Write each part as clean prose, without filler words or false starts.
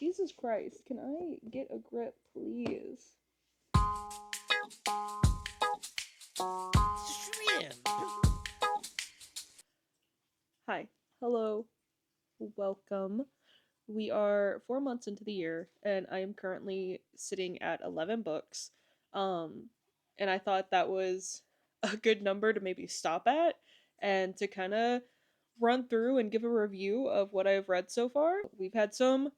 Jesus Christ, can I get a grip, please? Shrimp. Hi. Hello. Welcome. We are 4 months into the year, and I am currently sitting at 11 books. Um, and I thought that was a good number to maybe stop at and to kind of run through and give a review of what I've read so far. We've had some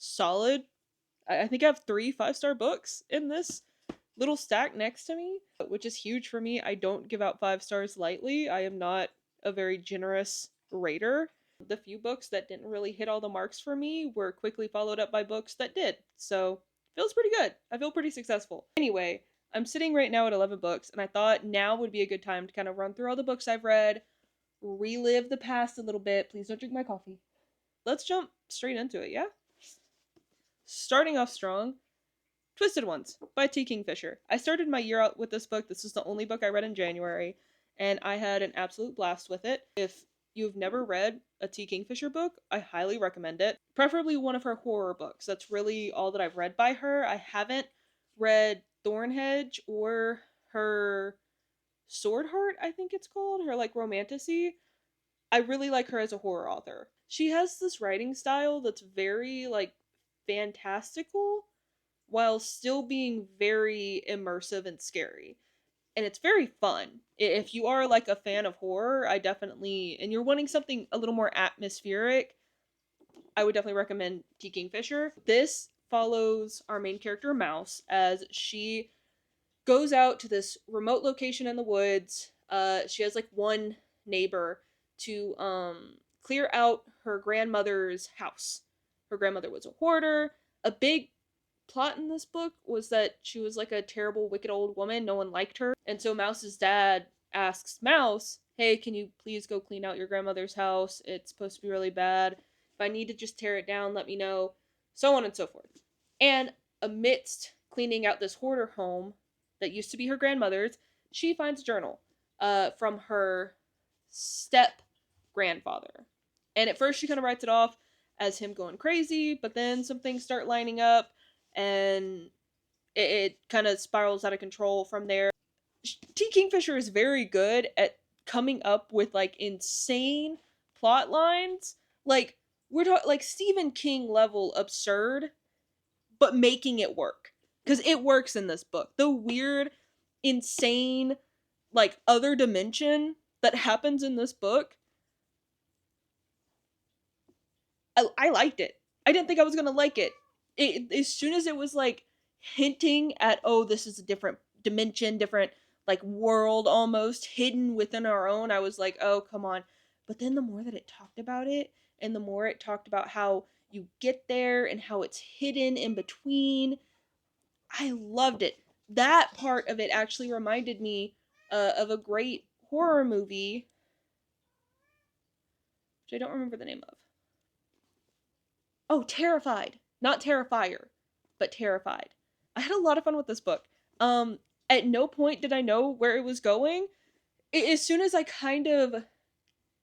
solid, I think I have 3 5-star books in this little stack next to me, which is huge for me. I don't give out 5 stars lightly. I am not a very generous rater. The few books that didn't really hit all the marks for me were quickly followed up by books that did. So, feels pretty good. I feel pretty successful. Anyway, I'm sitting right now at 11 books, and I thought now would be a good time to kind of run through all the books I've read, relive the past a little bit. Please don't drink my coffee. Let's jump straight into it, yeah? Starting off strong, Twisted Ones by T. Kingfisher. I started my year out with this book. This is the only book I read in January, and I had an absolute blast with it. If you've never read a T. Kingfisher book, I highly recommend it. Preferably one of her horror books. That's really all that I've read by her. I haven't read Thornhedge or her Swordheart, I think it's called, her like romantasy. I really like her as a horror author. She has this writing style that's very like fantastical while still being very immersive and scary. And it's very fun. If you are like a fan of horror, I definitely, and you're wanting something a little more atmospheric, I would definitely recommend T. Kingfisher. This follows our main character, Mouse, as she goes out to this remote location in the woods. She has like one neighbor to clear out her grandmother's house. Her grandmother was a hoarder. A big plot in this book was that she was like a terrible, wicked old woman. No one liked her. And so Mouse's dad asks Mouse, hey, can you please go clean out your grandmother's house? It's supposed to be really bad. If I need to just tear it down, let me know. So on and so forth. And amidst cleaning out this hoarder home that used to be her grandmother's, she finds a journal from her step grandfather. And at first she kind of writes it off as him going crazy, but then some things start lining up and it kind of spirals out of control from there. T. Kingfisher is very good at coming up with like insane plot lines. Like we're talking like Stephen King level absurd, but making it work. Because it works in this book. The weird, insane, like other dimension that happens in this book, I liked it. I didn't think I was gonna like it. As soon as it was like hinting at, oh, this is a different dimension, different like world almost hidden within our own, I was like, oh, come on. But then the more that it talked about it, and the more it talked about how you get there and how it's hidden in between, I loved it. That part of it actually reminded me of a great horror movie, which I don't remember the name of. Oh, Terrified. Not Terrifier, but Terrified. I had a lot of fun with this book. At no point did I know where it was going. As soon as I kind of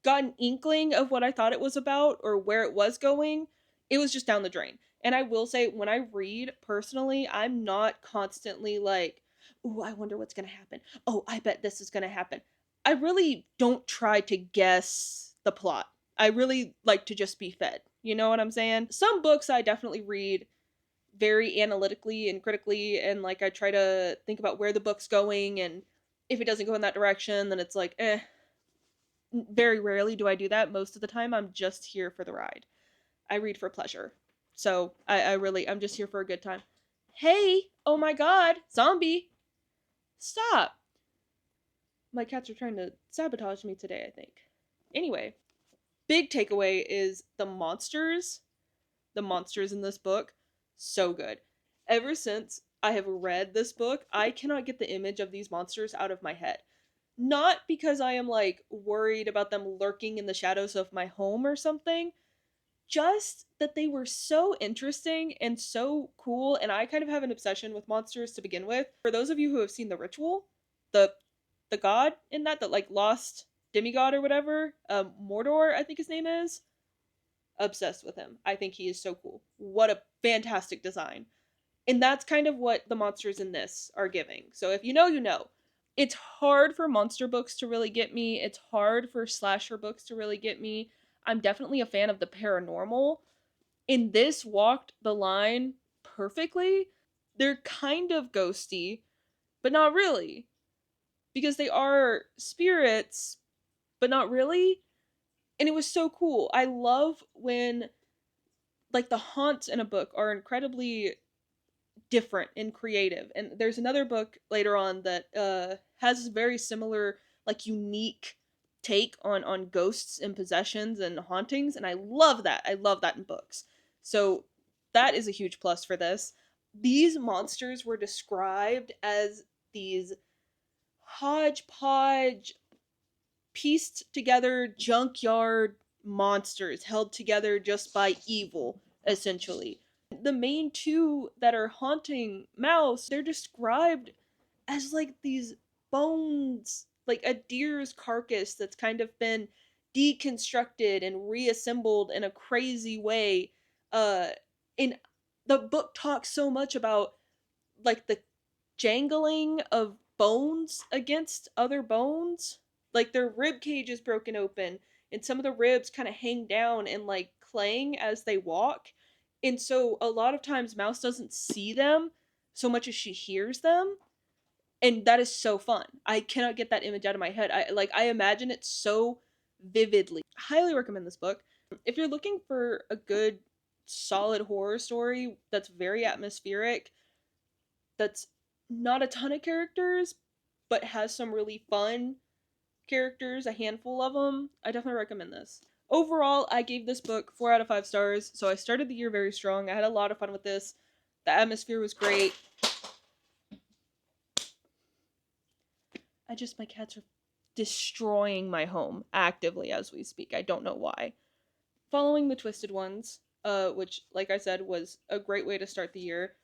got an inkling of what I thought it was about or where it was going, it was just down the drain. And I will say, when I read personally, I'm not constantly like, ooh, I wonder what's going to happen. Oh, I bet this is going to happen. I really don't try to guess the plot. I really like to just be fed. You know what I'm saying? Some books I definitely read very analytically and critically, and like I try to think about where the book's going, and if it doesn't go in that direction, then it's like, eh. Very rarely do I do that. Most of the time, I'm just here for the ride. I read for pleasure. So I'm just here for a good time. Hey, oh my god, zombie. Stop. My cats are trying to sabotage me today, I think. Anyway, big takeaway is the monsters. The monsters in this book, so good. Ever since I have read this book, I cannot get the image of these monsters out of my head. Not because I am like worried about them lurking in the shadows of my home or something, just that they were so interesting and so cool, and I kind of have an obsession with monsters to begin with. For those of you who have seen The Ritual, the god in that like lost demigod or whatever, Mordor, I think his name is. obsessed with him. I think he is so cool. What a fantastic design. And that's kind of what the monsters in this are giving. So if you know, you know. It's hard for monster books to really get me. It's hard for slasher books to really get me. I'm definitely a fan of the paranormal. And this walked the line perfectly. They're kind of ghosty, but not really. Because they are spirits, but not really. And it was so cool. I love when like the haunts in a book are incredibly different and creative. And there's another book later on that has very similar, like unique take on ghosts and possessions and hauntings, and I love that. I love that in books. So that is a huge plus for this. These monsters were described as these hodgepodge, pieced together junkyard monsters held together just by evil, essentially. The main two that are haunting Mouse, they're described as like these bones, like a deer's carcass that's kind of been deconstructed and reassembled in a crazy way. In the book talks so much about like the jangling of bones against other bones. Like their rib cage is broken open, and some of the ribs kind of hang down and like clang as they walk. And so a lot of times Mouse doesn't see them so much as she hears them. And that is so fun. I cannot get that image out of my head. I imagine it so vividly. Highly recommend this book. If you're looking for a good solid horror story that's very atmospheric, that's not a ton of characters, but has some really fun characters, a handful of them, I definitely recommend this. Overall, I gave this book 4 out of 5 stars, so I started the year very strong. I had a lot of fun with this. The atmosphere was great. My cats are destroying my home actively as we speak. I don't know why. Following the Twisted Ones, which, like I said, was a great way to start the year,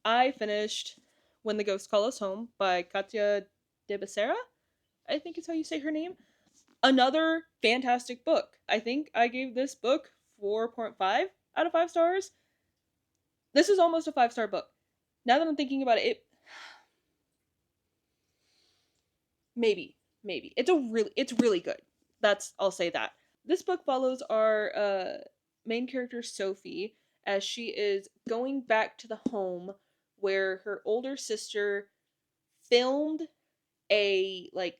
I finished When the Ghosts Call Us Home by Katya de Becerra, I think is how you say her name. Another fantastic book. I think I gave this book 4.5 out of 5 stars. This is almost a 5-star book. Now that I'm thinking about it, maybe. It's really good. I'll say that. This book follows our main character Sophie as she is going back to the home where her older sister filmed a like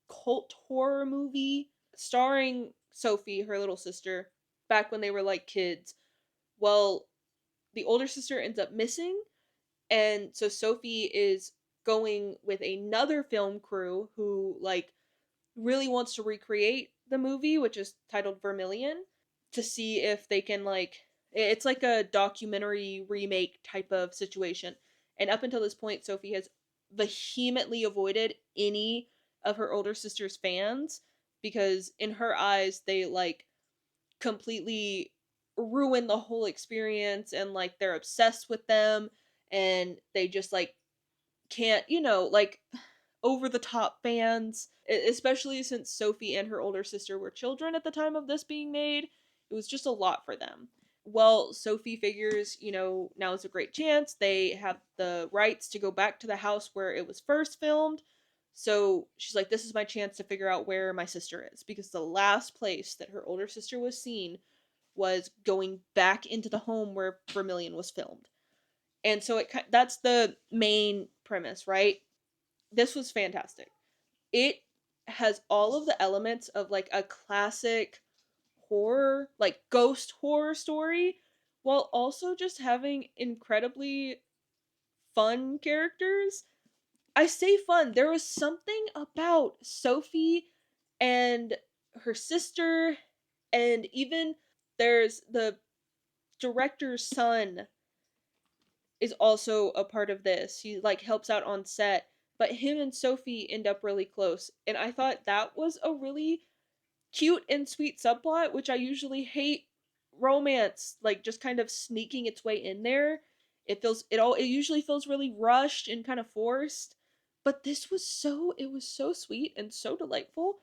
cult horror movie starring Sophie, her little sister, back when they were like kids. Well, the older sister ends up missing, and so Sophie is going with another film crew who like really wants to recreate the movie, which is titled Vermilion, to see if they can like it's like a documentary remake type of situation. And up until this point, Sophie has vehemently avoided any of her older sister's fans because in her eyes they like completely ruin the whole experience and like they're obsessed with them and they just like can't, like over the top fans, especially since Sophie and her older sister were children at the time of this being made. It was just a lot for them. Well, Sophie figures, now is a great chance. They have the rights to go back to the house where it was first filmed. So she's like, this is my chance to figure out where my sister is. Because the last place that her older sister was seen was going back into the home where Vermilion was filmed. And so that's the main premise, right? This was fantastic. It has all of the elements of like a classic horror, like ghost horror story, while also just having incredibly fun characters. I say fun. There was something about Sophie and her sister, and even there's the director's son is also a part of this. He like helps out on set, but him and Sophie end up really close. And I thought that was a really cute and sweet subplot, which I usually hate romance like just kind of sneaking its way in there. It usually feels really rushed and kind of forced. But it was so sweet and so delightful.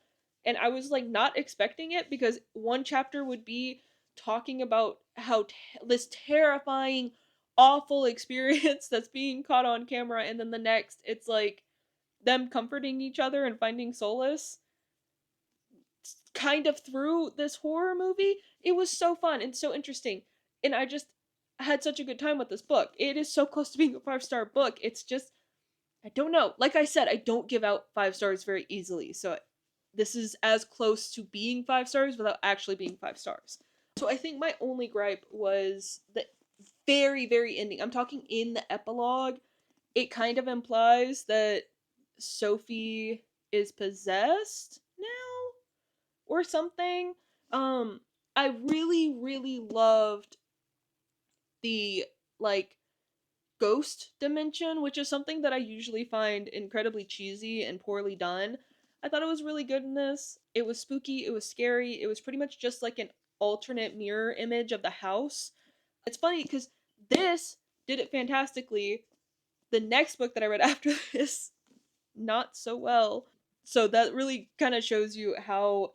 And I was like not expecting it because one chapter would be talking about how this terrifying, awful experience that's being caught on camera, and then the next, it's like them comforting each other and finding solace kind of through this horror movie. It was so fun and so interesting. And I just had such a good time with this book. It is so close to being a 5-star book. It's just, I don't know. Like I said, I don't give out 5 stars very easily. So this is as close to being 5 stars without actually being 5 stars. So I think my only gripe was the very, very ending. I'm talking in the epilogue. It kind of implies that Sophie is possessed now or something. Um, I really, really loved the like ghost dimension, which is something that I usually find incredibly cheesy and poorly done. I thought it was really good in this. It was spooky, it was scary, it was pretty much just like an alternate mirror image of the house. It's funny because this did it fantastically. The next book that I read after this, not so well. So that really kind of shows you how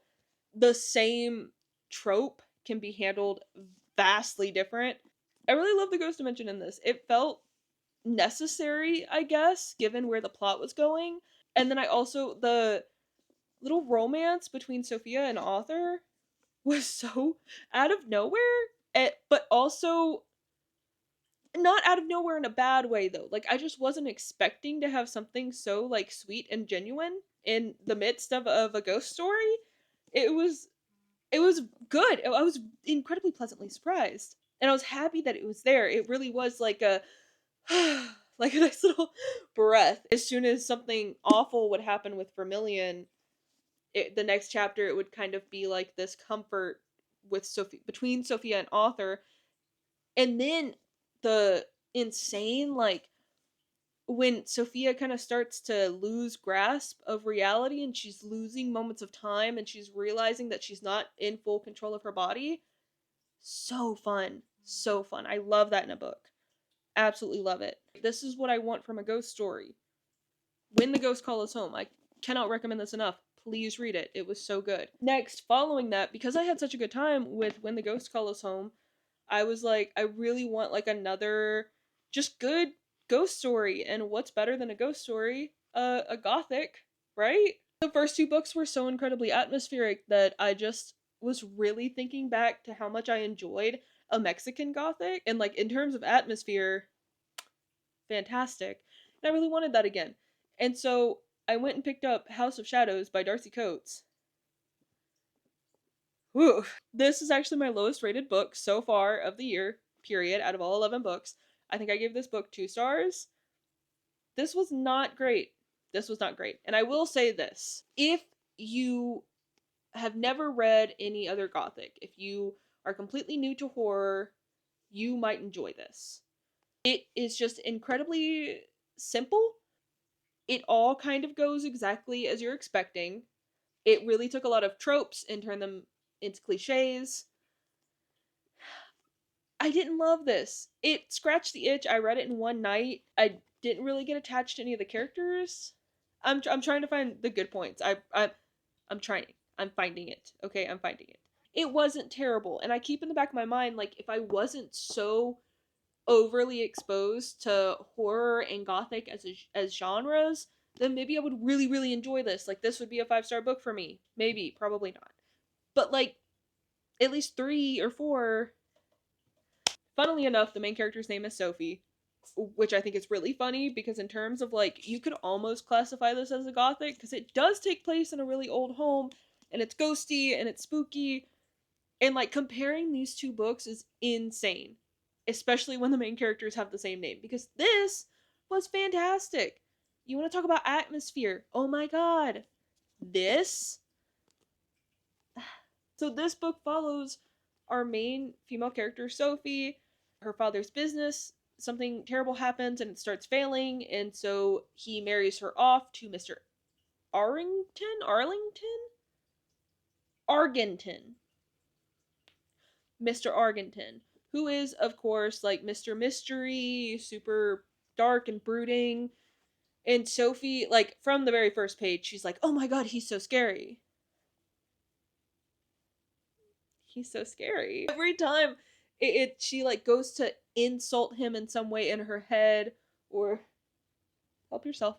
the same trope can be handled vastly different. I really love the ghost dimension in this. It felt necessary, I guess, given where the plot was going. And then I also, the little romance between Sophia and Arthur was so out of nowhere, but also not out of nowhere in a bad way though. Like I just wasn't expecting to have something so like sweet and genuine in the midst of a ghost story. It was it was good. I was incredibly pleasantly surprised. And I was happy that it was there. It really was like a like a nice little breath. As soon as something awful would happen with Vermilion, the next chapter it would kind of be like this comfort with Sophie between Sophia and Arthur. And then the insane like when Sophia kind of starts to lose grasp of reality and she's losing moments of time and she's realizing that she's not in full control of her body. So fun. So fun. I love that in a book. Absolutely love it. This is what I want from a ghost story. When the Ghosts Call Us Home. I cannot recommend this enough. Please read it. It was so good. Next, following that, because I had such a good time with When the Ghosts Call Us Home, I was like, I really want like another just good ghost story. And what's better than a ghost story? A gothic, right? The first two books were so incredibly atmospheric that I just was really thinking back to how much I enjoyed a Mexican gothic. And like in terms of atmosphere, fantastic. And I really wanted that again. And so I went and picked up House of Shadows by Darcey Coates. Whew. This is actually my lowest rated book so far of the year, period, out of all 11 books. I think I gave this book 2 stars. This was not great. This was not great. And I will say this. If you have never read any other Gothic, if you are completely new to horror, you might enjoy this. It is just incredibly simple. It all kind of goes exactly as you're expecting. It really took a lot of tropes and turned them into cliches. I didn't love this. It scratched the itch. I read it in one night. I didn't really get attached to any of the characters. I'm trying to find the good points. I'm trying. I'm finding it. Okay, I'm finding it. It wasn't terrible, and I keep in the back of my mind like if I wasn't so overly exposed to horror and gothic as genres, then maybe I would really really enjoy this. Like this would be a 5-star book for me. Maybe, probably not. But like at least 3 or 4. Funnily enough, the main character's name is Sophie, which I think is really funny because in terms of like you could almost classify this as a gothic because it does take place in a really old home and it's ghosty and it's spooky and like comparing these two books is insane, especially when the main characters have the same name because this was fantastic. You want to talk about atmosphere? Oh my god. This So this book follows our main female character, Sophie. Her father's business, something terrible happens and it starts failing, and so he marries her off to Mr. Argenton? Mr. Argenton, who is, of course, like Mr. Mystery, super dark and brooding. And Sophie, like, from the very first page, she's like, oh my god, he's so scary. He's so scary. Every time she like goes to insult him in some way in her head, or help yourself,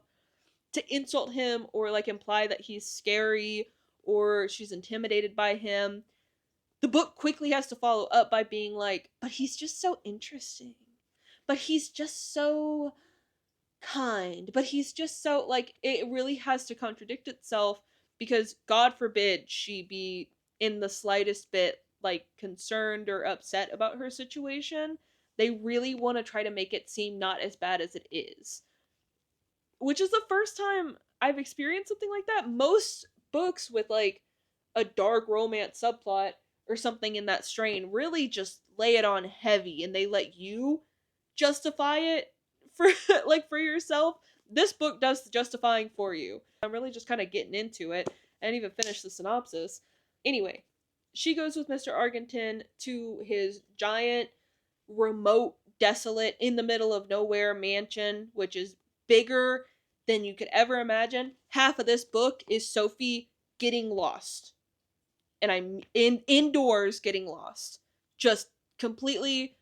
to insult him or like imply that he's scary or she's intimidated by him, the book quickly has to follow up by being like, but he's just so interesting. But he's just so kind. But he's just so, like, it really has to contradict itself because God forbid she be in the slightest bit like concerned or upset about her situation. They really want to try to make it seem not as bad as it is. Which is the first time I've experienced something like that. Most books with like a dark romance subplot or something in that strain really just lay it on heavy and they let you justify it for like for yourself. This book does the justifying for you. I'm really just kind of getting into it. I didn't even finish the synopsis. Anyway, she goes with Mr. Argenton to his giant, remote, desolate, in the middle of nowhere mansion, which is bigger than you could ever imagine. Half of this book is Sophie getting lost. And I'm indoors getting lost. Just completely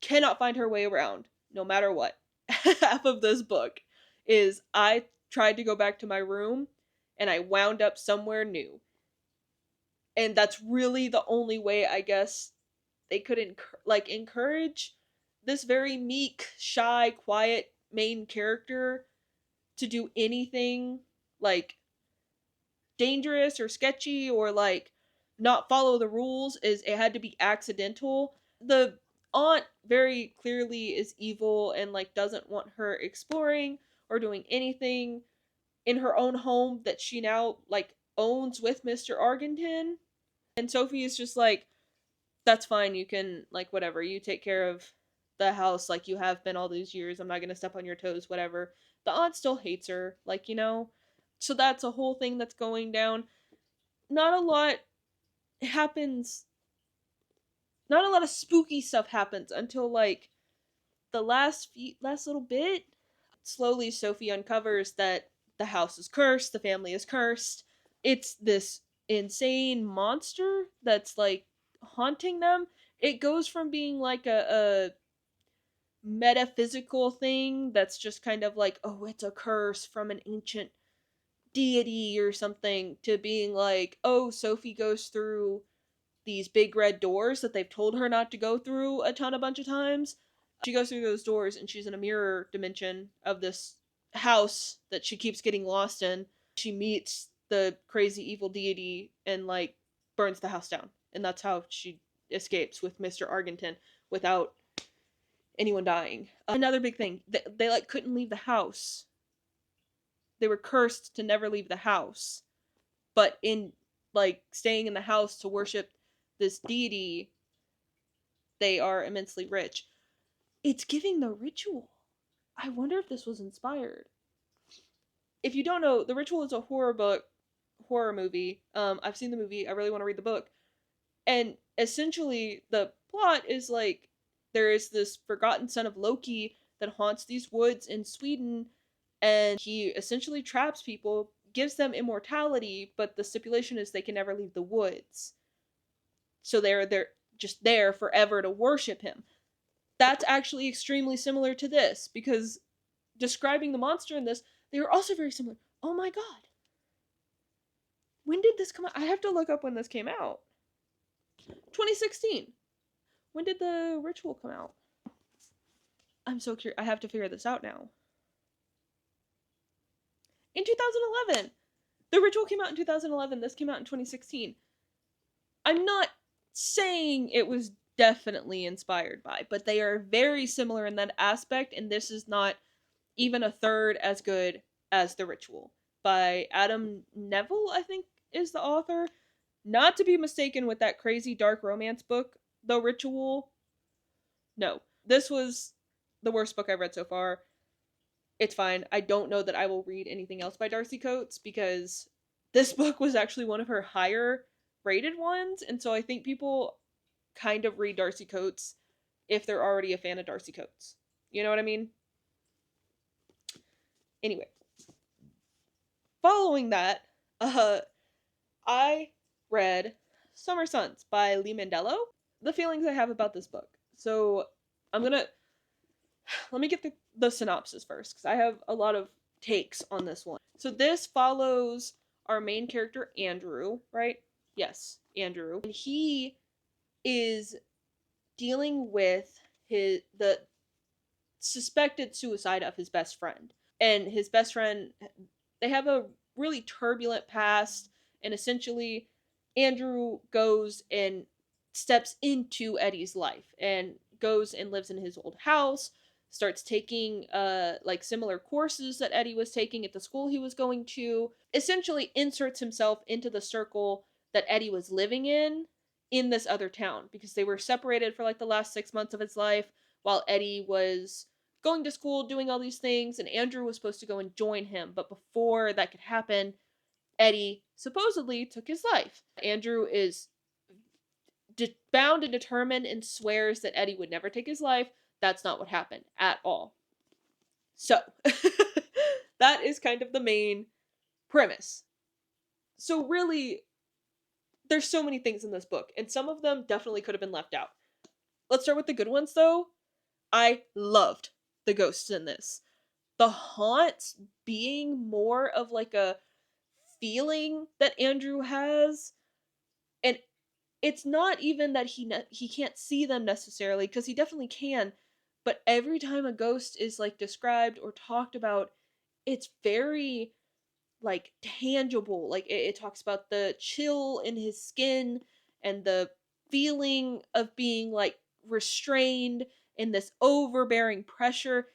cannot find her way around, no matter what. Half of this book is I tried to go back to my room and I wound up somewhere new. And that's really the only way, I guess, they could encourage this very meek, shy, quiet main character to do anything like dangerous or sketchy or like not follow the rules. Is it had to be accidental. The aunt very clearly is evil and like doesn't want her exploring or doing anything in her own home that she now like owns with Mr. Argenton. And Sophie is just like, that's fine, you can like whatever, you take care of the house like you have been all these years. I'm not gonna step on your toes, whatever. The aunt still hates her, like, you know? So that's a whole thing that's going down. Not a lot happens, not a lot of spooky stuff happens until like the last little bit. Slowly Sophie uncovers that the house is cursed, the family is cursed. It's this insane monster that's like haunting them. It goes from being like a metaphysical thing that's just kind of like, oh, it's a curse from an ancient deity or something, to being like, oh, Sophie goes through these big red doors that they've told her not to go through a bunch of times. She goes through those doors and she's in a mirror dimension of this house that she keeps getting lost in. She meets the crazy evil deity and like burns the house down. And that's how she escapes with Mr. Argenton without anyone dying. Another big thing, they like couldn't leave the house. They were cursed to never leave the house. But in like staying in the house to worship this deity, they are immensely rich. It's giving The Ritual. I wonder if this was inspired. If you don't know, The Ritual is a horror movie. I've seen the movie. I really want to read the book. And essentially, the plot is like there is this forgotten son of Loki that haunts these woods in Sweden, and he essentially traps people, gives them immortality, but the stipulation is they can never leave the woods. So they're just there forever to worship him. That's actually extremely similar to this, because describing the monster in this, they were also very similar. Oh my god. When did this come out? I have to look up when this came out. 2016. When did The Ritual come out? I'm so curious. I have to figure this out now. In 2011. The Ritual came out in 2011. This came out in 2016. I'm not saying it was definitely inspired by, but they are very similar in that aspect, and this is not even a third as good as The Ritual by Adam Neville, I think is the author. Not to be mistaken with that crazy dark romance book, The Ritual. No, this was the worst book I've read so far. It's fine. I don't know that I will read anything else by Darcey Coates because this book was actually one of her higher rated ones, and so I think people kind of read Darcey Coates if they're already a fan of Darcey Coates. You know what I mean? Anyway, following that, I read Summer Suns by Lee Mandelo. The feelings I have about this book. So I'm gonna let me get the synopsis first, because I have a lot of takes on this one. So this follows our main character Andrew, right? Yes, Andrew. And he is dealing with the suspected suicide of his best friend. And his best friend, they have a really turbulent past, and essentially Andrew goes and steps into Eddie's life and goes and lives in his old house, starts taking like similar courses that Eddie was taking at the school he was going to, essentially inserts himself into the circle that Eddie was living in this other town, because they were separated for like the last 6 months of his life while Eddie was going to school, doing all these things, and Andrew was supposed to go and join him. But before that could happen, Eddie supposedly took his life. Andrew is bound and determined and swears that Eddie would never take his life. That's not what happened at all. So, that is kind of the main premise. So really, there's so many things in this book, and some of them definitely could have been left out. Let's start with the good ones, though. I loved the ghosts in this. The haunts being more of like a feeling that Andrew has, and it's not even that he can't see them necessarily, because he definitely can, but every time a ghost is like described or talked about, it's very like tangible. Like it talks about the chill in his skin and the feeling of being like restrained in this overbearing pressure.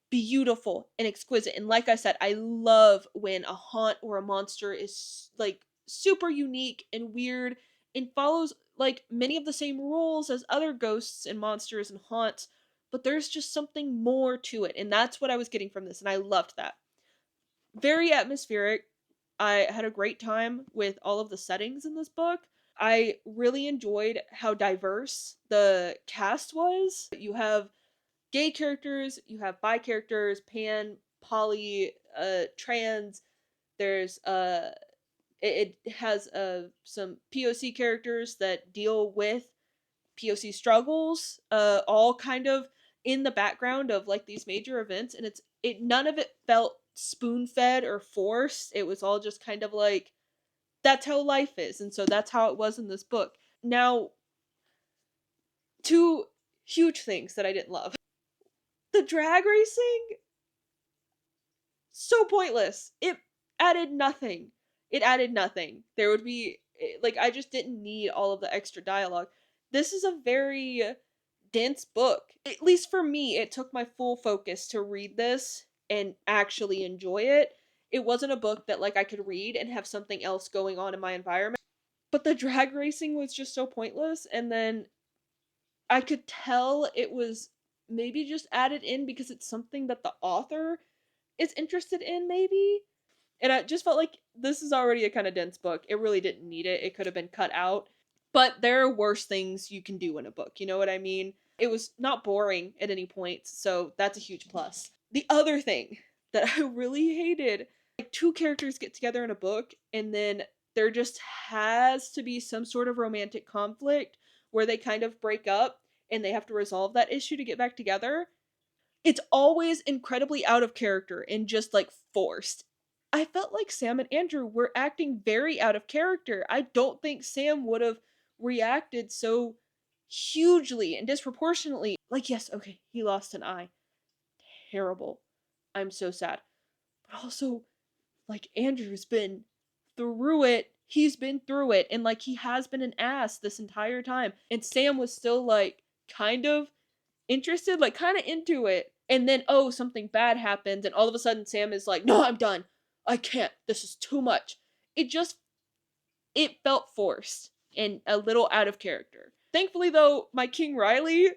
Beautiful and exquisite. And like I said, I love when a haunt or a monster is like super unique and weird and follows like many of the same rules as other ghosts and monsters and haunts, but there's just something more to it. And that's what I was getting from this, and I loved that. Very atmospheric. I had a great time with all of the settings in this book. I really enjoyed how diverse the cast was. You have gay characters, you have bi characters, pan, poly, trans. There's it has some POC characters that deal with POC struggles, all kind of in the background of like these major events, and it none of it felt spoon fed or forced. It was all just kind of like, that's how life is, and so that's how it was in this book. Now, two huge things that I didn't love. The drag racing, so pointless. It added nothing. It added nothing. There would be like, I just didn't need all of the extra dialogue. This is a very dense book. At least for me, it took my full focus to read this and actually enjoy it. It wasn't a book that like I could read and have something else going on in my environment. But the drag racing was just so pointless, and then I could tell it was maybe just added in because it's something that the author is interested in, maybe. And I just felt like this is already a kind of dense book. It really didn't need it. It could have been cut out. But there are worse things you can do in a book, you know what I mean? It was not boring at any point, so that's a huge plus. The other thing that I really hated, like, two characters get together in a book, and then there just has to be some sort of romantic conflict where they kind of break up and they have to resolve that issue to get back together. It's always incredibly out of character and just like forced. I felt like Sam and Andrew were acting very out of character. I don't think Sam would have reacted so hugely and disproportionately. Like, yes, okay, he lost an eye. Terrible. I'm so sad. But also, like, Andrew's been through it. He's been through it. And, like, he has been an ass this entire time. And Sam was still, like, kind of interested, like kind of into it. And then, oh, something bad happens, and all of a sudden Sam is like, no, I'm done. I can't. This is too much. It felt forced and a little out of character. Thankfully, though, my King Riley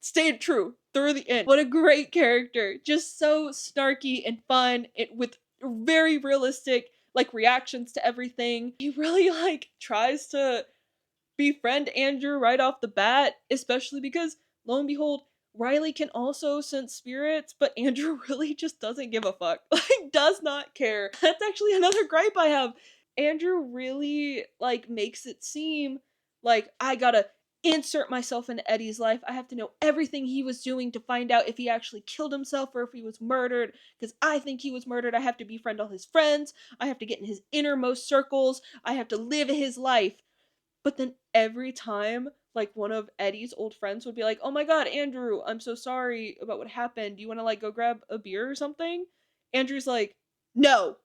stayed true through the end. What a great character. Just so snarky and fun, with very realistic, like, reactions to everything. He really, like, tries to befriend Andrew right off the bat, especially because, lo and behold, Riley can also sense spirits, but Andrew really just doesn't give a fuck. Like, does not care. That's actually another gripe I have. Andrew really, like, makes it seem like I gotta insert myself into Eddie's life. I have to know everything he was doing to find out if he actually killed himself or if he was murdered. Because I think he was murdered. I have to befriend all his friends. I have to get in his innermost circles. I have to live his life. But then every time, like, one of Eddie's old friends would be like, "Oh my god, Andrew, I'm so sorry about what happened. Do you want to, like, go grab a beer or something?" Andrew's like, "No,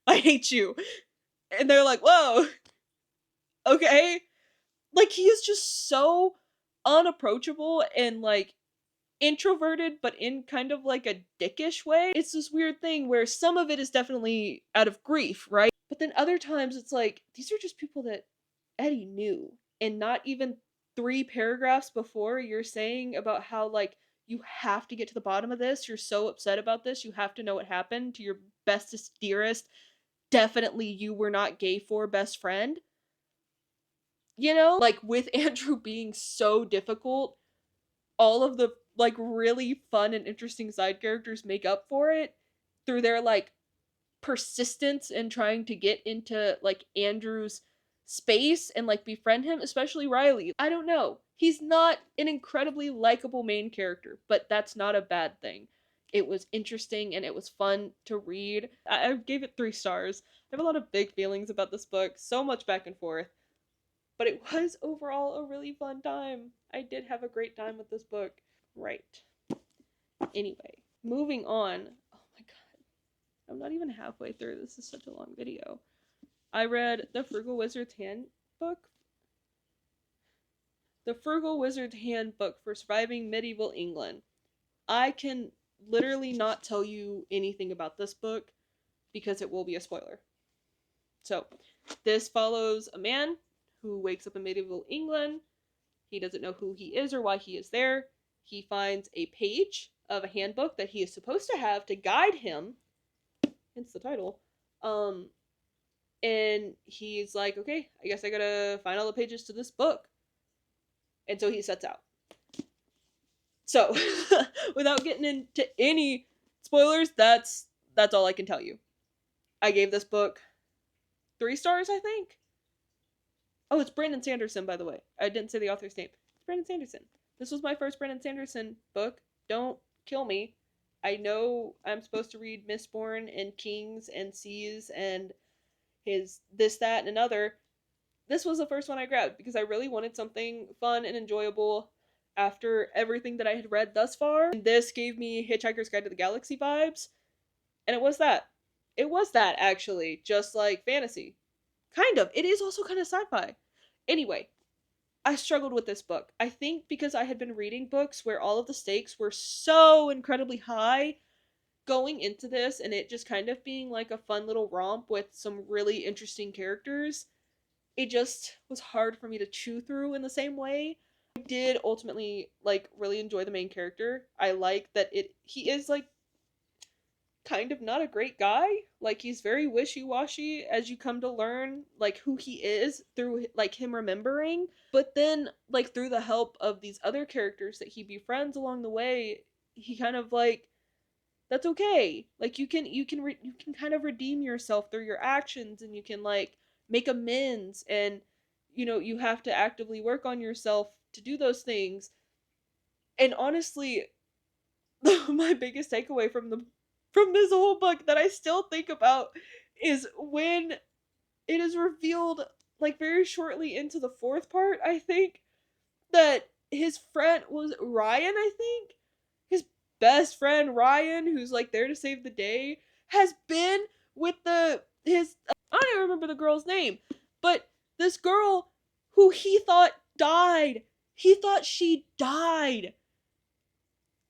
I hate you." And they're like, "Whoa, okay." Like, he is just so unapproachable and, like, introverted, but in kind of like a dickish way. It's this weird thing where some of it is definitely out of grief, right? But then other times it's like, these are just people that Eddie knew. And not even 3 paragraphs before, you're saying about how, like, you have to get to the bottom of this. You're so upset about this. You have to know what happened to your bestest, dearest, definitely you were not gay for best friend. You know? Like, with Andrew being so difficult, all of the, like, really fun and interesting side characters make up for it through their, like, persistence in trying to get into, like, Andrew's space and, like, befriend him, especially Riley. I don't know. He's not an incredibly likable main character, but that's not a bad thing. It was interesting and it was fun to read. I gave it 3 stars. I have a lot of big feelings about this book, so much back and forth. But it was overall a really fun time. I did have a great time with this book. Right. Anyway, moving on. Oh my god. I'm not even halfway through. This is such a long video. I read The Frugal Wizard's Handbook. The Frugal Wizard's Handbook for Surviving Medieval England. I can literally not tell you anything about this book because it will be a spoiler. So, this follows a man who wakes up in medieval England. He doesn't know who he is or why he is there. He finds a page of a handbook that he is supposed to have to guide him, hence the title. And he's like, okay, I guess I gotta find all the pages to this book. And so he sets out. So, without getting into any spoilers, that's all I can tell you. I gave this book 3 stars, I think. Oh, it's Brandon Sanderson, by the way. I didn't say the author's name. It's Brandon Sanderson. This was my first Brandon Sanderson book. Don't kill me. I know I'm supposed to read Mistborn and Kings and Seas and his this, that, and another. This was the first one I grabbed because I really wanted something fun and enjoyable after everything that I had read thus far. And this gave me Hitchhiker's Guide to the Galaxy vibes. And it was that. It was that, actually. Just like fantasy. Kind of. It is also kind of sci-fi. Anyway, I struggled with this book. I think because I had been reading books where all of the stakes were so incredibly high going into this, and it just kind of being like a fun little romp with some really interesting characters, it just was hard for me to chew through in the same way. I did ultimately, like, really enjoy the main character. I like that he is, like, kind of not a great guy. Like, he's very wishy-washy as you come to learn, like, who he is through, like, him remembering. But then, like, through the help of these other characters that he befriends along the way, he kind of, like, that's okay. Like, you can kind of redeem yourself through your actions, and you can, like, make amends, and you have to actively work on yourself to do those things. And honestly, my biggest takeaway from this whole book that I still think about is when it is revealed, like, very shortly into the fourth part, I think, that his friend was Ryan, I think. His best friend Ryan, who's, like, there to save the day, has been with his I don't even remember the girl's name, but this girl who he thought died. He thought she died.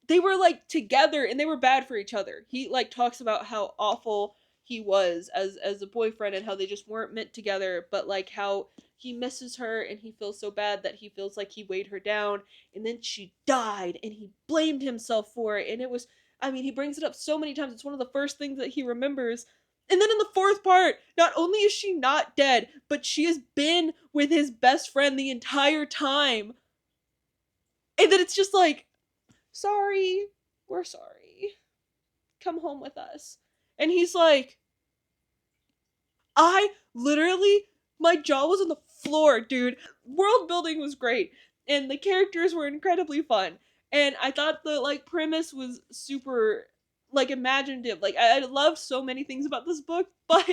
They were, like, together and they were bad for each other. He, like, talks about how awful he was as a boyfriend and how they just weren't meant together, but, like, how he misses her and he feels so bad that he feels like he weighed her down, and then she died and he blamed himself for it. And it was, I mean, he brings it up so many times. It's one of the first things that he remembers. And then in the fourth part, not only is she not dead, but she has been with his best friend the entire time. And then it's just like, sorry, we're sorry. Come home with us. And he's like, I literally, my jaw was on the floor, dude. World building was great, and the characters were incredibly fun. And I thought the like premise was super like imaginative. Like I loved so many things about this book, but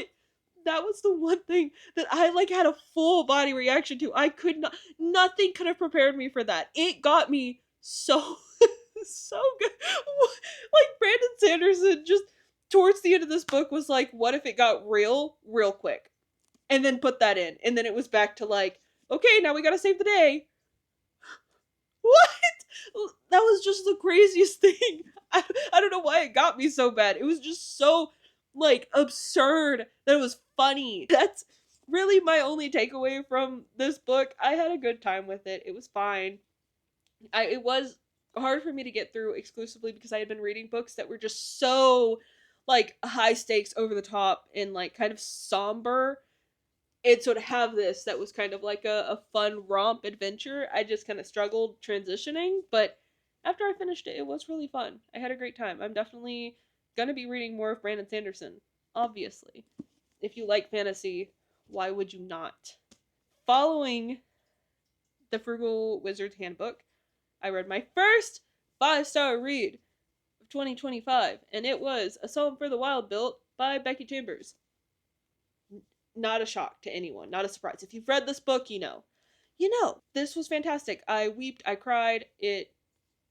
that was the one thing that I like had a full body reaction to. I could not, nothing could have prepared me for that. It got me so so good. Like Brandon Sanderson just towards the end of this book was like, what if it got real quick? And then put that in. And then it was back to like, okay, now we gotta save the day. What? That was just the craziest thing. I don't know why it got me so bad. It was just so like absurd that it was funny. That's really my only takeaway from this book. I had a good time with it. It was fine. It was hard for me to get through exclusively because I had been reading books that were just so like high stakes, over the top, and like kind of somber. And so to have this that was kind of like a fun romp adventure, I just kind of struggled transitioning. But after I finished it, it was really fun. I had a great time. I'm definitely gonna be reading more of Brandon Sanderson, obviously. If you like fantasy, why would you not? Following the Frugal Wizard's Handbook, I read my first 5-star read of 2025, and it was A Psalm for the Wild Built by Becky Chambers. Not a shock to anyone, not a surprise. If you've read this book, you know. You know, this was fantastic. I wept, I cried, it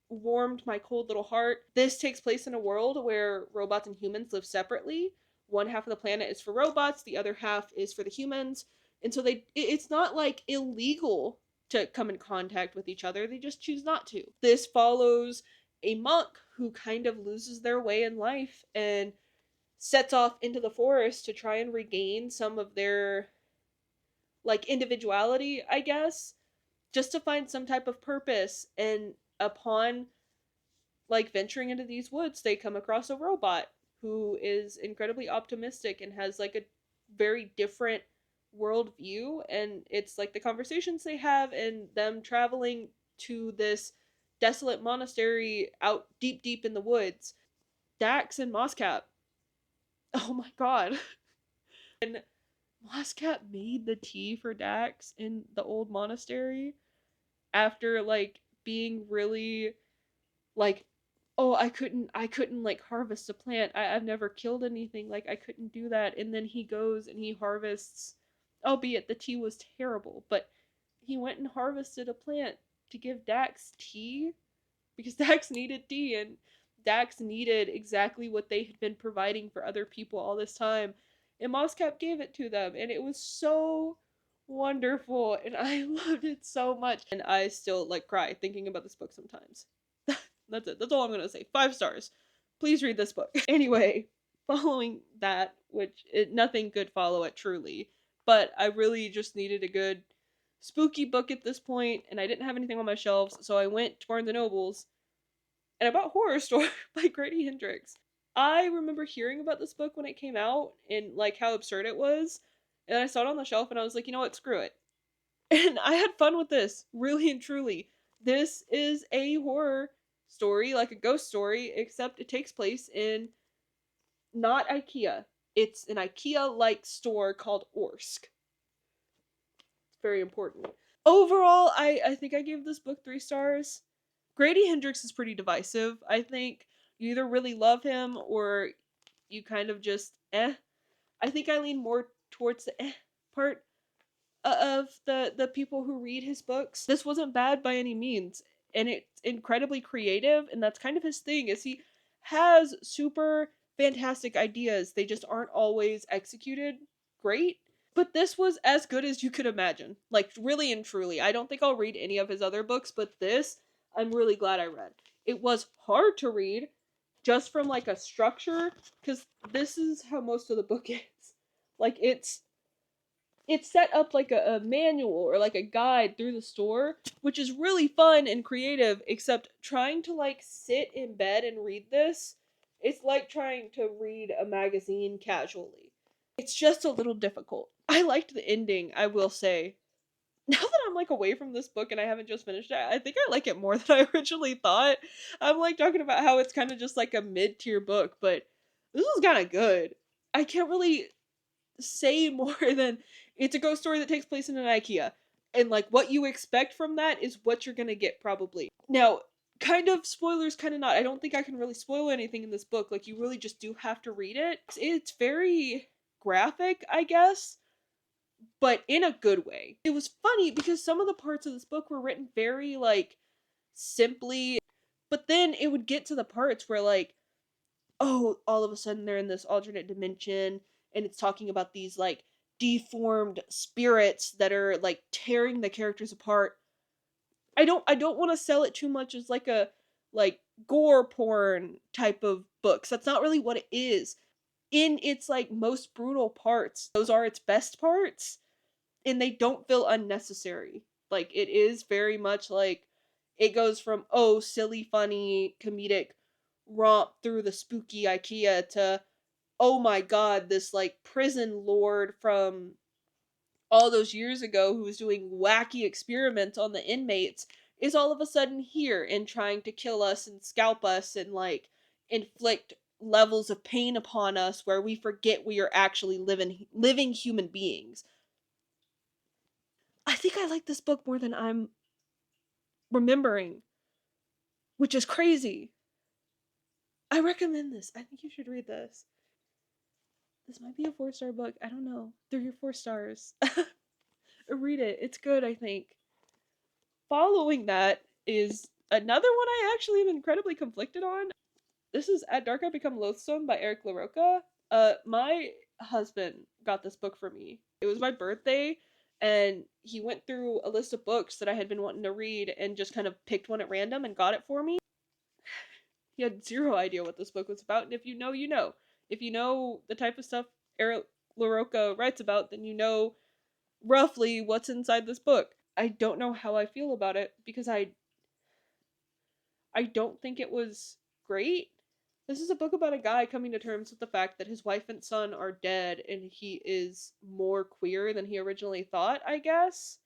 warmed my cold little heart. This takes place in a world where robots and humans live separately. One half of the planet is for robots, the other half is for the humans. And so it's not like illegal to come in contact with each other, they just choose not to. This follows a monk who kind of loses their way in life and sets off into the forest to try and regain some of their like individuality, I guess, just to find some type of purpose. And upon like venturing into these woods, they come across a robot who is incredibly optimistic and has like a very different worldview. And it's like the conversations they have and them traveling to this desolate monastery out deep in the woods. Dax and Moscap. Oh my god. And Moscap made the tea for Dax in the old monastery after like being really like, oh, I couldn't like harvest a plant. I've never killed anything, like I couldn't do that. And then he goes and he harvests, albeit the tea was terrible, but he went and harvested a plant to give Dax tea because Dax needed tea, and Dax needed exactly what they had been providing for other people all this time. And Moscap gave it to them, and it was so wonderful, and I loved it so much. And I still like cry thinking about this book sometimes. That's it. That's all I'm gonna say. 5 stars. Please read this book. Anyway, following that, nothing could follow it truly, but I really just needed a good spooky book at this point, and I didn't have anything on my shelves, so I went to Barnes and Nobles and I bought Horrorstor by Grady Hendrix. I remember hearing about this book when it came out and like how absurd it was, and I saw it on the shelf and I was like, you know what, screw it. And I had fun with this, really and truly. This is a horror story, like a ghost story, except it takes place in not IKEA. It's an IKEA-like store called Orsk. It's very important. Overall, I think I gave this book 3 stars. Grady Hendrix is pretty divisive. I think you either really love him or you kind of just eh. I think I lean more towards the eh part of the people who read his books. This wasn't bad by any means, and it's incredibly creative, and that's kind of his thing. Is he has super fantastic ideas. They just aren't always executed great. But this was as good as you could imagine. Like really and truly. I don't think I'll read any of his other books, but this I'm really glad I read. It was hard to read just from like a structure, cuz this is how most of the book is. Like it's set up like a manual or like a guide through the store, which is really fun and creative, except trying to like sit in bed and read this, it's like trying to read a magazine casually. It's just a little difficult. I liked the ending, I will say. Now that I'm like away from this book and I haven't just finished it, I think I like it more than I originally thought. I'm like talking about how it's kind of just like a mid-tier book, but this was kind of good. I can't really say more than it's a ghost story that takes place in an IKEA. And like what you expect from that is what you're gonna get probably. Now, kind of spoilers, kind of not. I don't think I can really spoil anything in this book. Like you really just do have to read it. It's very graphic, I guess, but in a good way. It was funny because some of the parts of this book were written very like simply, but then it would get to the parts where like, oh, all of a sudden they're in this alternate dimension and it's talking about these like deformed spirits that are like tearing the characters apart. I don't want to sell it too much as like a like gore porn type of books. That's not really what it is. In its like most brutal parts, those are its best parts and they don't feel unnecessary. Like it is very much like it goes from oh silly funny comedic romp through the spooky IKEA to oh my god this like prison lord from all those years ago who was doing wacky experiments on the inmates is all of a sudden here and trying to kill us and scalp us and like inflict levels of pain upon us where we forget we are actually living human beings. I think I like this book more than I'm remembering, which is crazy. I recommend this. I think you should read this. This might be a 4-star book. I don't know. 3 or 4 stars. Read it. It's good, I think. Following that is another one I actually am incredibly conflicted on. This is At Dark I Become Loathsome by Eric LaRocca. My husband got this book for me. It was my birthday, and he went through a list of books that I had been wanting to read and just kind of picked one at random and got it for me. He had zero idea what this book was about, and if you know, you know. If you know the type of stuff Eric LaRocca writes about, then you know roughly what's inside this book. I don't know how I feel about it because I don't think it was great. This is a book about a guy coming to terms with the fact that his wife and son are dead and he is more queer than he originally thought, I guess.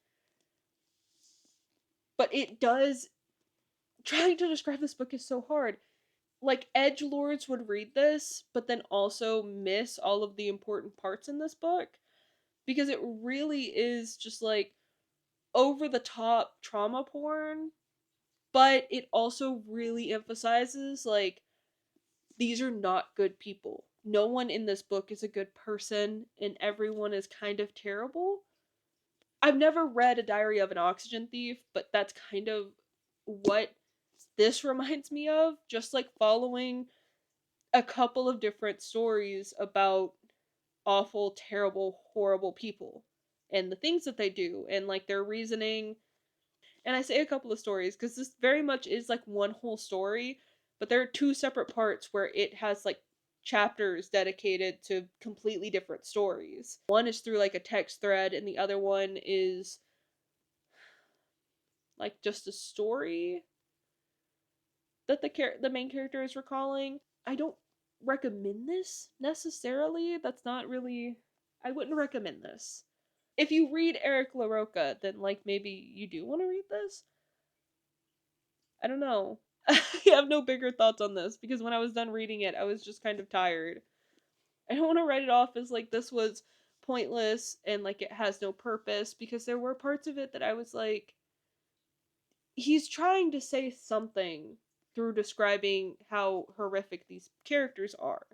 But it does. Trying to describe this book is so hard. Like, edge lords would read this, but then also miss all of the important parts in this book because it really is just like over the top trauma porn, but it also really emphasizes like these are not good people. No one in this book is a good person, and everyone is kind of terrible. I've never read A Diary of an Oxygen Thief, but that's kind of what this reminds me of. Just like following a couple of different stories about awful, terrible, horrible people and the things that they do and like their reasoning. And I say a couple of stories because this very much is like one whole story, but there are two separate parts where it has like chapters dedicated to completely different stories. One is through like a text thread, and the other one is like just a story that the main character is recalling. I don't recommend this necessarily. That's not really. I wouldn't recommend this. If you read Eric LaRocca, then like maybe you do want to read this. I don't know. I have no bigger thoughts on this because when I was done reading it, I was just kind of tired. I don't want to write it off as like this was pointless and like it has no purpose because there were parts of it that I was like, he's trying to say something through describing how horrific these characters are.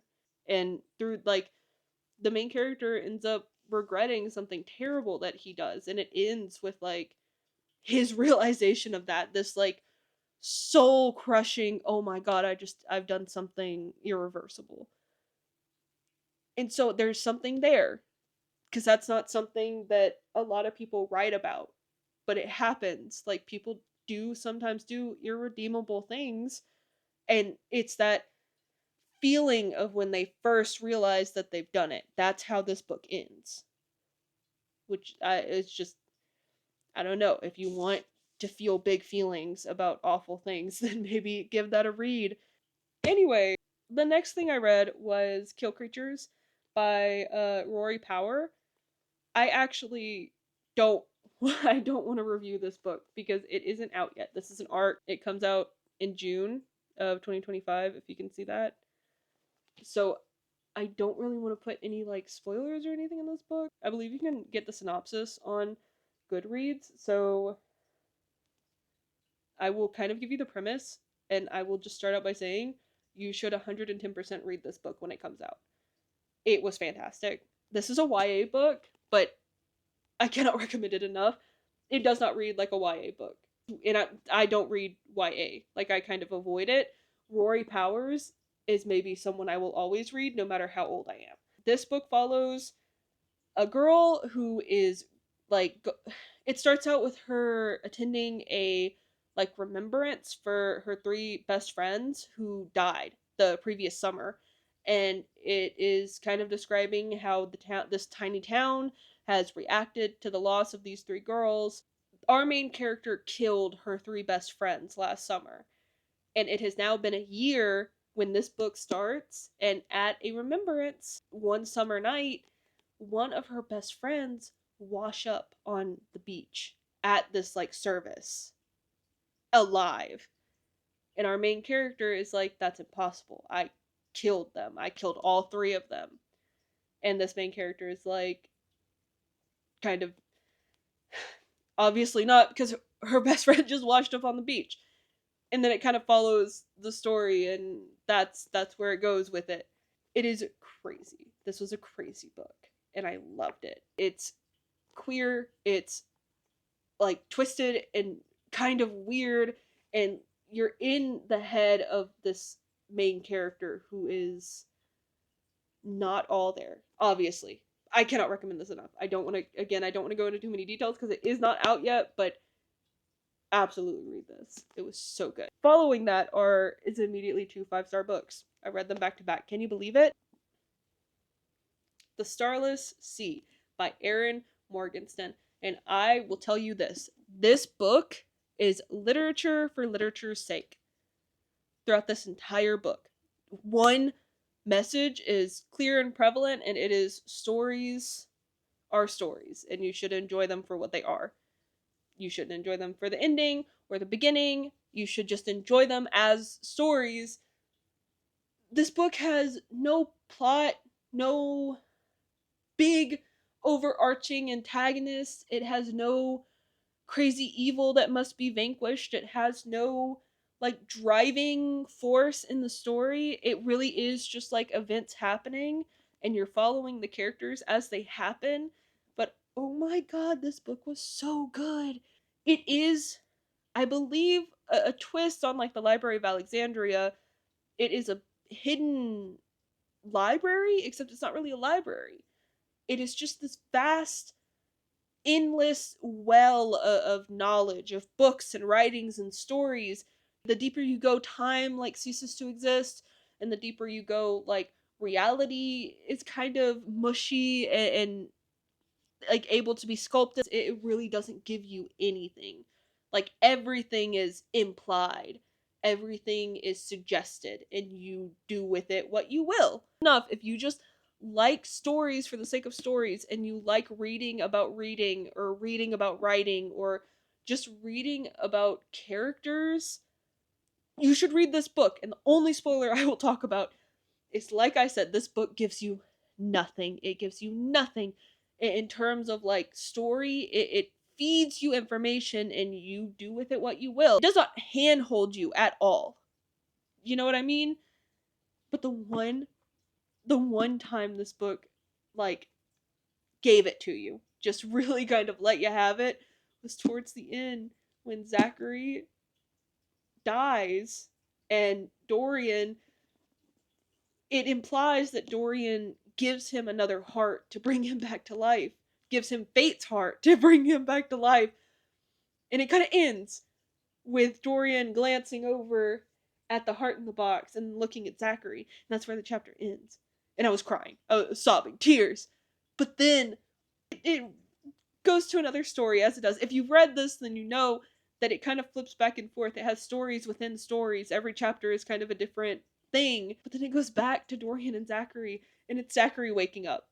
And through like the main character ends up regretting something terrible that he does, and it ends with like his realization of that, this like soul crushing, oh my god, I've done something irreversible. And so there's something there because that's not something that a lot of people write about, but it happens. Like people do sometimes do irredeemable things, and it's that feeling of when they first realize that they've done it. That's how this book ends, which is just, I don't know, if you want to feel big feelings about awful things, then maybe give that a read. Anyway, the next thing I read was Kill Creatures by Rory Power. I actually don't I don't want to review this book because it isn't out yet. This is an art. It comes out in June of 2025 if you can see that. So I don't really want to put any like spoilers or anything in this book. I believe you can get the synopsis on Goodreads, so I will kind of give you the premise, and I will just start out by saying you should 110% read this book when it comes out. It was fantastic. This is a YA book, but I cannot recommend it enough. It does not read like a YA book. And I don't read YA. Like, I kind of avoid it. Rory Powers is maybe someone I will always read no matter how old I am. This book follows a girl who is like, it starts out with her attending a like remembrance for her three best friends who died the previous summer, and it is kind of describing how this tiny town has reacted to the loss of these three girls. Our main character killed her three best friends last summer, and it has now been a year when this book starts, and at a remembrance one summer night, one of her best friends wash up on the beach at this like service alive. And our main character is like, that's impossible. I killed them. I killed all three of them. And this main character is like, kind of, obviously not, because her best friend just washed up on the beach. And then it kind of follows the story, and that's where it goes with it. It is crazy. This was a crazy book, and I loved it. It's queer, it's like twisted and kind of weird, and you're in the head of this main character who is not all there, obviously. I cannot recommend this enough. I don't want to go into too many details because it is not out yet, but absolutely read this. It was so good. Following that is immediately two 5-star books. I read them back to back. Can you believe it? The Starless Sea by Erin Morgenstern. And I will tell you this book is literature for literature's sake. Throughout this entire book, one message is clear and prevalent, and it is stories are stories, and you should enjoy them for what they are. You shouldn't enjoy them for the ending or the beginning. You should just enjoy them as stories. This book has no plot, no big overarching antagonist. It has no crazy evil that must be vanquished. It has no like driving force in the story. It really is just like events happening, and you're following the characters as they happen. But oh my god, this book was so good. It is, I believe, a twist on like the Library of Alexandria. It is a hidden library, except it's not really a library. It is just this vast, endless well of knowledge, of books and writings and stories. The deeper you go, time like ceases to exist, and the deeper you go, like reality is kind of mushy and like able to be sculpted. It really doesn't give you anything. Like everything is implied, everything is suggested, and you do with it what you will. Enough if you just like stories for the sake of stories, and you like reading about reading, or reading about writing, or just reading about characters, you should read this book. And the only spoiler I will talk about is, like I said, this book gives you nothing. It gives you nothing in terms of like story. It feeds you information, and you do with it what you will. It does not handhold you at all. You know what I mean? But the one time this book like gave it to you, just really kind of let you have it, was towards the end when Zachary dies, and Dorian, it implies that Dorian gives him another heart to bring him back to life, gives him Fate's heart to bring him back to life. And it kind of ends with Dorian glancing over at the heart in the box and looking at Zachary. And that's where the chapter ends. And I was crying. I was sobbing, tears. But then it goes to another story, as it does. If you've read this, then you know that it kind of flips back and forth. It has stories within stories. Every chapter is kind of a different thing. But then it goes back to Dorian and Zachary, and it's Zachary waking up.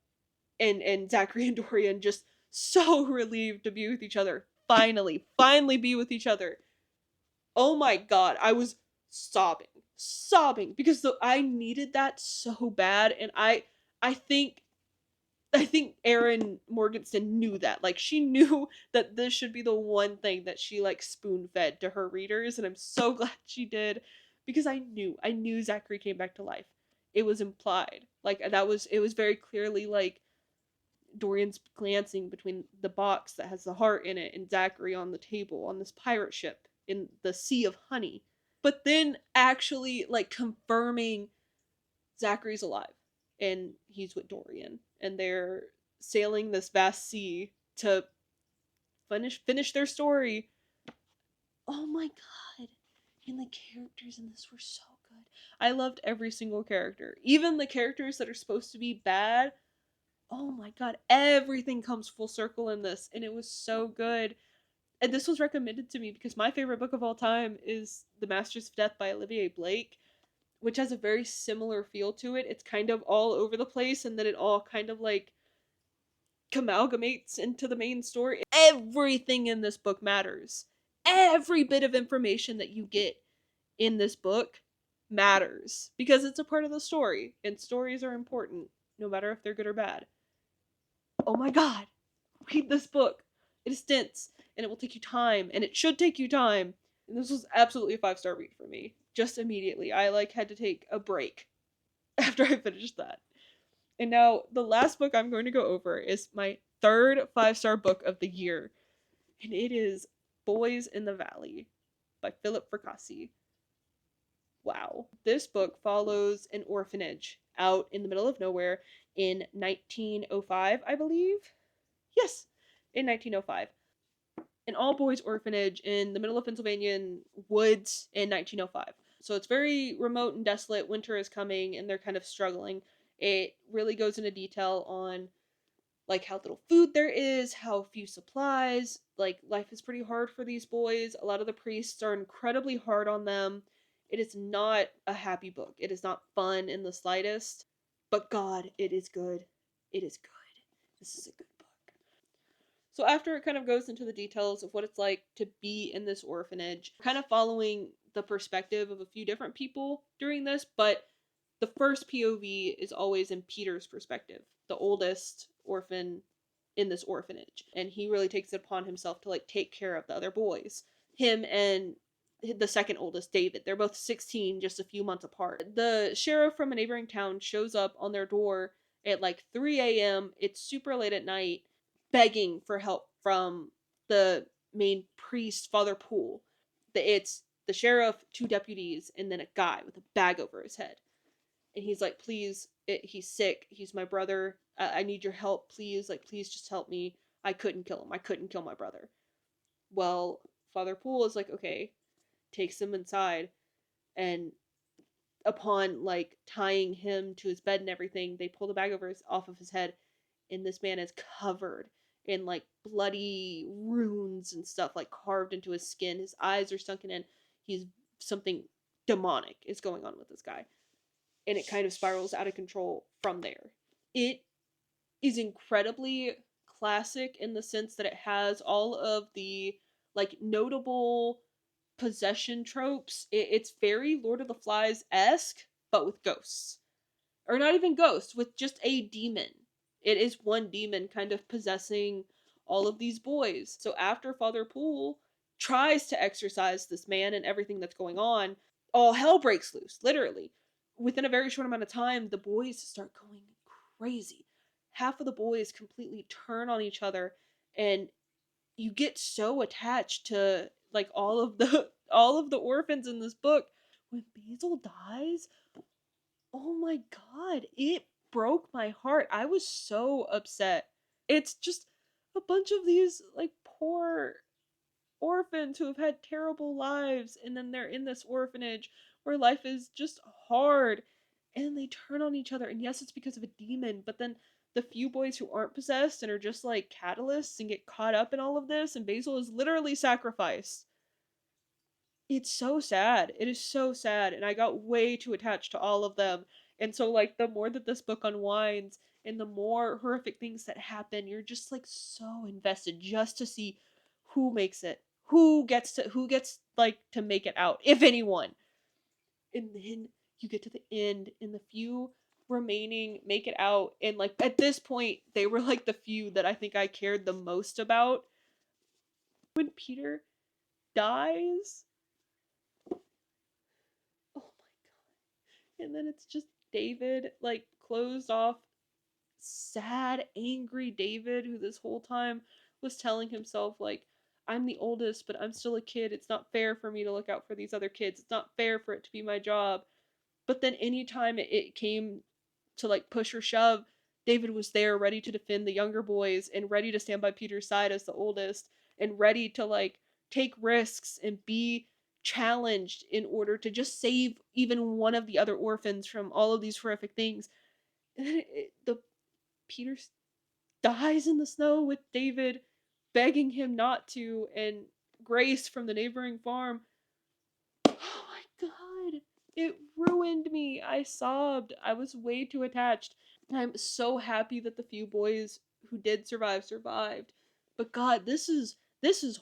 And Zachary and Dorian just so relieved to be with each other. Finally be with each other. Oh my god, I was sobbing because I needed that so bad, and I think Erin Morgenstern knew that. Like, she knew that this should be the one thing that she, like, spoon fed to her readers, and I'm so glad she did, because I knew Zachary came back to life. It was implied. Like, it was very clearly, like, Dorian's glancing between the box that has the heart in it and Zachary on the table on this pirate ship in the sea of honey. But then actually, like, confirming Zachary's alive and he's with Dorian and they're sailing this vast sea to finish their story. Oh my god. And the characters in this were so good. I loved every single character. Even the characters that are supposed to be bad. Oh my god, everything comes full circle in this and it was so good. And this was recommended to me because my favorite book of all time is The Masters of Death by Olivia Blake, which has a very similar feel to it. It's kind of all over the place and then it all kind of like amalgamates into the main story. Everything in this book matters. Every bit of information that you get in this book matters because it's a part of the story and stories are important no matter if they're good or bad. Oh my god, read this book. It is dense and it will take you time and it should take you time. And this was absolutely a 5-star read for me. Just immediately. I like had to take a break after I finished that. And now the last book I'm going to go over is my third 5-star book of the year. And it is Boys in the Valley by Philip Fracassi. Wow. This book follows an orphanage out in the middle of nowhere in 1905, I believe. Yes, in 1905. An all boys orphanage in the middle of Pennsylvanian woods in 1905. So it's very remote and desolate. Winter is coming and they're kind of struggling. It really goes into detail on like how little food there is, how few supplies. Like, life is pretty hard for these boys. A lot of the priests are incredibly hard on them. It is not a happy book. It is not fun in the slightest. But God, it is good. It is good. This is a good book. So after it kind of goes into the details of what it's like to be in this orphanage, kind of following the perspective of a few different people during this, but the first POV is always in Peter's perspective, the oldest orphan in this orphanage. And he really takes it upon himself to like take care of the other boys. Him and the second oldest, David. They're both 16, just a few months apart. The sheriff from a neighboring town shows up on their door at like 3 a.m. It's super late at night, begging for help from the main priest, Father Poole. It's the sheriff, 2 deputies, and then a guy with a bag over his head. And he's like, please, he's sick. He's my brother. I need your help, please. Like, please just help me. I couldn't kill him. I couldn't kill my brother. Well, Father Poole is like, okay, takes him inside. And upon, like, tying him to his bed and everything, they pull the bag off of his head. And this man is covered in, like, bloody runes and stuff, like, carved into his skin. His eyes are sunken in. He's something demonic is going on with this guy. And it kind of spirals out of control from there. It is incredibly classic in the sense that it has all of the like notable possession tropes. It's very Lord of the Flies-esque, but with ghosts. Or not even ghosts, with just a demon. It is one demon kind of possessing all of these boys. So after Father Poole tries to exorcise this man and everything that's going on, all hell breaks loose, literally. Within a very short amount of time, the boys start going crazy. Half of the boys completely turn on each other, and you get so attached to like all of the orphans in this book. When Basil dies, oh my god, it broke my heart. I was so upset. It's just a bunch of these like poor orphans who have had terrible lives and then they're in this orphanage where life is just hard and then they turn on each other. And yes, it's because of a demon, but then the few boys who aren't possessed and are just like catalysts and get caught up in all of this, and Basil is literally sacrificed. It's so sad. It is so sad. And I got way too attached to all of them. And so, like, the more that this book unwinds and the more horrific things that happen, you're just like so invested just to see who makes it. Who gets like to make it out, if anyone. And then you get to the end, and the few remaining make it out. And like at this point, they were like the few that I think I cared the most about. When Peter dies, oh my god. And then it's just David, like closed off, sad, angry David, who this whole time was telling himself, like, I'm the oldest, but I'm still a kid. It's not fair for me to look out for these other kids. It's not fair for it to be my job. But then anytime it came to like push or shove, David was there ready to defend the younger boys and ready to stand by Peter's side as the oldest and ready to like take risks and be challenged in order to just save even one of the other orphans from all of these horrific things. And then the Peter dies in the snow with David begging him not to, and Grace from the neighboring farm. Oh my god. It ruined me. I sobbed. I was way too attached. I'm so happy that the few boys who did survive survived. But god, this is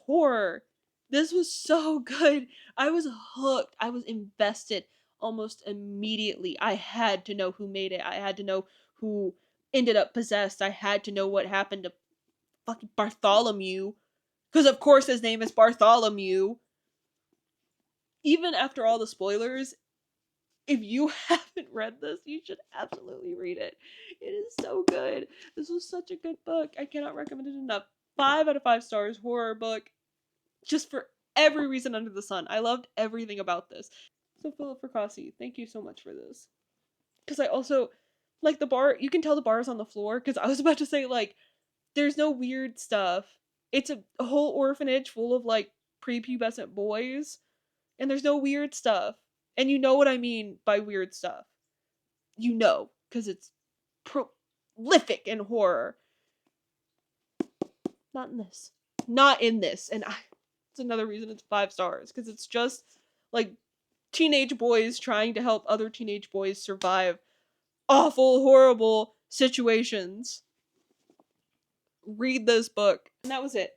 horror. This was so good. I was hooked. I was invested almost immediately. I had to know who made it. I had to know who ended up possessed. I had to know what happened to fucking Bartholomew. Because of course his name is Bartholomew. Even after all the spoilers, if you haven't read this, you should absolutely read it. It is so good. This was such a good book. I cannot recommend it enough. 5 out of 5 stars, horror book. Just for every reason under the sun. I loved everything about this. So Philip Fracassi, thank you so much for this. Because I also, like the bar, you can tell the bar is on the floor, because I was about to say, like, there's no weird stuff. It's a whole orphanage full of, like, prepubescent boys, and there's no weird stuff. And you know what I mean by weird stuff. You know, because it's prolific in horror. Not in this. Not in this. And it's another reason it's 5 stars, because it's just like teenage boys trying to help other teenage boys survive awful, horrible situations. Read this book. And that was it.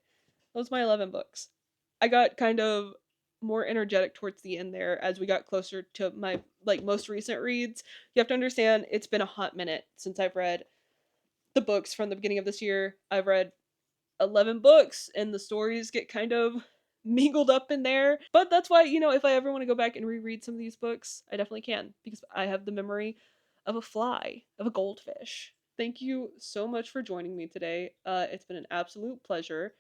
That was my 11 books. I got kind of more energetic towards the end there as we got closer to my like most recent reads. You have to understand, it's been a hot minute since I've read the books from the beginning of this year. I've read 11 books, and the stories get kind of mingled up in there. But that's why, if I ever want to go back and reread some of these books, I definitely can, because I have the memory of a fly, of a goldfish. Thank you so much for joining me today. It's been an absolute pleasure.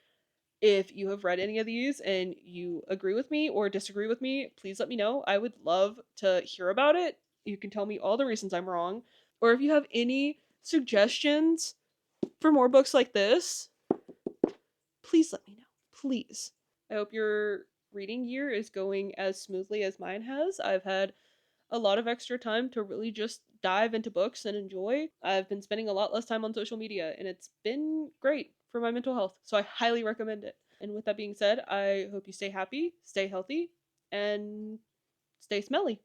If you have read any of these and you agree with me or disagree with me, please let me know. I would love to hear about it. You can tell me all the reasons I'm wrong. Or if you have any suggestions for more books like this, please let me know. Please. I hope your reading year is going as smoothly as mine has. I've had a lot of extra time to really just dive into books and enjoy. I've been spending a lot less time on social media, and it's been great for my mental health, so I highly recommend it. And with that being said, I hope you stay happy, stay healthy, and stay smelly.